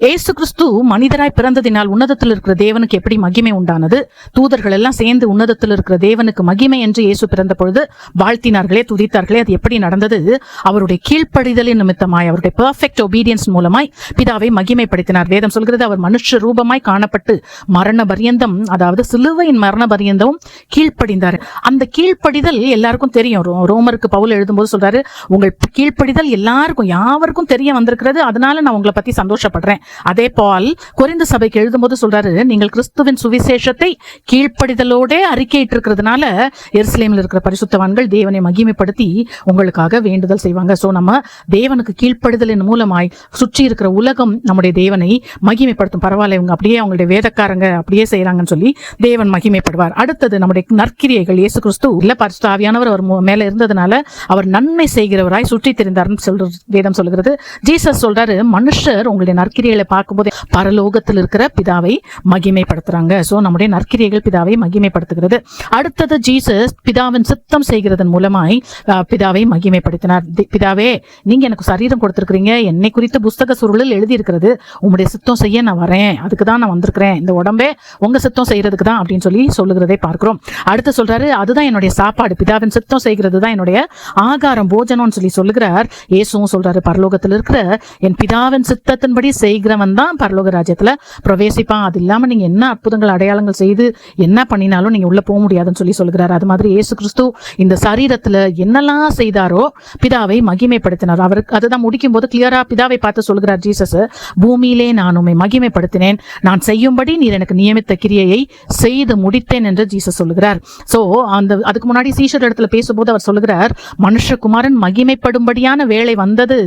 ஏசு கிறிஸ்து மனிதராய் பிறந்ததினால் உன்னதத்தில் இருக்கிற தேவனுக்கு எப்படி மகிமை உண்டானது? தூதர்கள் எல்லாம் சேர்ந்து உன்னதத்தில் இருக்கிற தேவனுக்கு மகிமை என்று இயேசு பிறந்த பொழுது வாழ்த்தினார்களே, துதித்தார்களே. அது எப்படி நடந்தது? அவருடைய கீழ்ப்படிதலின் நிமித்தமாய், அவருடைய பெர்ஃபெக்ட் ஒபீடியன்ஸ் மூலமாய் பிதாவை மகிமைப்படுத்தினார். வேதம் சொல்கிறது, அவர் மனுஷ ரூபமாய் காணப்பட்டு மரண பரியந்தம், அதாவது சிலுவையின் மரண பரியந்தம் கீழ்ப்படிந்தார். அந்த கீழ்ப்படிதல் எல்லாருக்கும் தெரியும். ரோமருக்கு பவுல் எழுதும்போது சொல்றாரு, உங்கள் கீழ்ப்படிதல் எல்லாருக்கும் யாவருக்கும் தெரிய வந்திருக்கிறது, அதனால நான் உங்களை பத்தி சந்தோஷப்படுறேன். அதே பால் கொரிந்து சபைக்கு எழுதும்போது சொல்றாரு, நீங்கள் கிறிஸ்துவின் சுவிசேஷத்தை கீழ்ப்படிதலோட அறிக்கையிட்டு இருக்கிறதுனால எருசலேமில் இருக்கிற பரிசுத்தவான்கள் தேவனை மகிமைப்படுத்தி உங்களுக்காக வேண்டுதல் செய்வாங்க. சோ நம்ம தேவனுக்கு கீழ்ப்படிதலின் மூலமாய் சுற்றி இருக்கிற உலகம் நம்முடைய தேவனை மகிமைப்படுத்தும். பரவாயில்ல, இவங்க அப்படியே அவங்களுடைய வேதக்காரங்க அப்படியே செய்யறாங்கன்னு சொல்லி தேவன் மகிமைப்படுவார். அடுத்தது நம்முடைய நற்கிரியைகள். இயேசு கிறிஸ்து இல்ல பரிசுத்த ஆவியானவர் அவர் மேல இருந்ததுனால அவர் நன்மை செய்கிறவராய் சுற்றி தெரிந்தார்னு சொல்றது வேதம் சொல்கிறது. ஜீசஸ் சொல்றாரு, மனுஷர் உங்களுடைய நற்கிரியைகளை பார்க்கும்போது பரலோகத்தில் இருக்கிற பிதாவை மகிமைப்படுத்துறாங்க. சோ நம்முடைய நற்கிரியைகள் பிதாவை மகிமைப்படுத்துகிறது. அடுத்தது ஜீசஸ் பிதாவின் சித்தம் செய்கிறதன் மூலமாய் பிதாவை மகிமைப்படுத்தினார். பிதாவே, நீங்க எனக்கு சரீரம் கொடுத்திருக்கிறீங்க, என்னை குறித்த புஸ்தக சுருளில் எழுதி இருக்கிறது, உங்களுடைய சித்தம் செய்ய நான் வரேன், அதுக்கு தான் நான் வந்திருக்கிறேன், இந்த உடம்பே உங்க சித்தம் செய்யறதுக்கு தான் அப்படின்னு சொல்லி சொல்லுகிறதை பார்க்கிறோம். அடுத்து சொல்றாரு, அதுதான் என்னுடைய சாப்பாடு, பிதாவின் சித்தம் செய்கிறது தான் என்னுடைய ஆகாரம், போஜனம்னு சொல்லி சொல்லுகிறார். இயேசுவும் சொல்றாரு, பரலோகத்தில் இருக்கிற என் பிதாவின் சித்தத்தின்படி செய்கிறவன் தான் பரலோக ராஜ்யத்துல பிரவேசிப்பான். அது இல்லாம நீங்க என்ன அற்புதங்கள் அடையாளங்கள் செய்து என்ன பண்ணினாலும் நீங்க உள்ள போக முடியாதுன்னு சொல்லி சொல்கிறார். அது மாதிரி இயேசு கிறிஸ்து இந்த சரீரத்துல என்னெல்லாம் செய்தாரோ பிதாவை மகிமைப்படுத்தினார். அவருக்கு அதுதான் முடிக்கும் போது கிளியரா பிதாவை பார்த்து சொல்கிறார் ஜீசஸ், பூமியிலே நான் உம்மை மகிமைப்படுத்தினேன், நான் செய்யும்படி நீர் எனக்கு நியமித்த கிரியையை செய்து முடித்தேன் என்று ஜீசஸ் சொல்லுகிறார். சோ அதுக்கு முன்னாடி சீஷர் இடத்துல பேசும்போது அவர் சொல்லுகிறார், மனுஷகுமாரன் மகிமைப்படும்படியான வேளை வந்தது,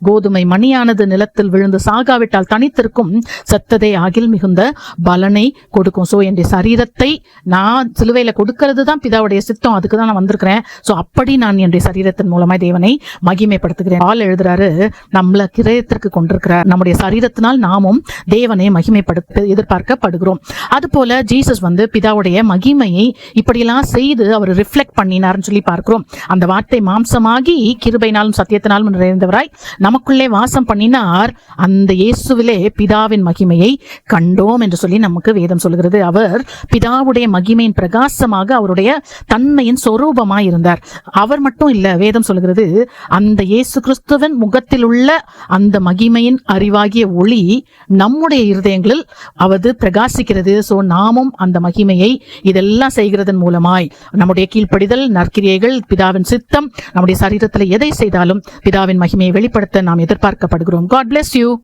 கோதுமை மணியானது நிலத்தில் விழுந்து சாகாவிட்டால் தனித்திருக்கும், சத்ததை ஆகில் மிகுந்த பலனை கொடுக்கும். சோ என்னுடைய சரீரத்தை நான் சிலுவையில கொடுக்கிறது தான் பிதாவுடைய சித்தம், அதுக்கு தான் நான் வந்திருக்கிறேன். சோ அப்படி நான் என்னுடைய சரீரத்தின் மூலமாய் தேவனை மகிமைப்படுத்துகிறேன். ஆள் எழுதுறாரு, நம்மள கிரயத்திற்கு கொண்டிருக்கிறார், நம்முடைய சரீரத்தினால் நாமும் தேவனை மகிமைப்படுத்த எதிர்பார்க்கப்படுகிறோம். அது போல ஜீசஸ் பிதாவுடைய மகிமையை இப்படியெல்லாம் செய்து அவர் ரிஃப்ளெக்ட் பண்ணினார்னு சொல்லி பார்க்கிறோம். அந்த வார்த்தை மாம்சமாகி கிருபையினாலும் சத்தியத்தினாலும் நிறைந்தவராய் நமக்குள்ளே வாசம் பண்ணினார். அந்த இயேசுவிலே பிதாவின் மகிமையை கண்டோம் என்று சொல்லி நமக்கு வேதம் சொல்கிறது. அவர் பிதாவுடைய மகிமையின் பிரகாசமாக அவருடைய தன்மையின் சொரூபமாய் இருந்தார். அவர் மட்டும் இல்ல, வேதம் சொல்கிறது, அந்த இயேசு கிறிஸ்துவின் முகத்தில் உள்ள அந்த மகிமையின் அறிவாகிய ஒளி நம்முடைய இருதயங்களில் அவது பிரகாசிக்கிறது. சோ நாமும் அந்த மகிமையை இதெல்லாம் செய்கிறதன் மூலமாய் நம்முடைய கீழ்ப்படிதல், நற்கிரியைகள், பிதாவின் சித்தம், நம்முடைய சரீரத்தில் எதை செய்தாலும் பிதாவின் மகிமையை வெளிப்படுத்த நாம் எதிர்பார்க்கப்படுகிறோம். God bless you.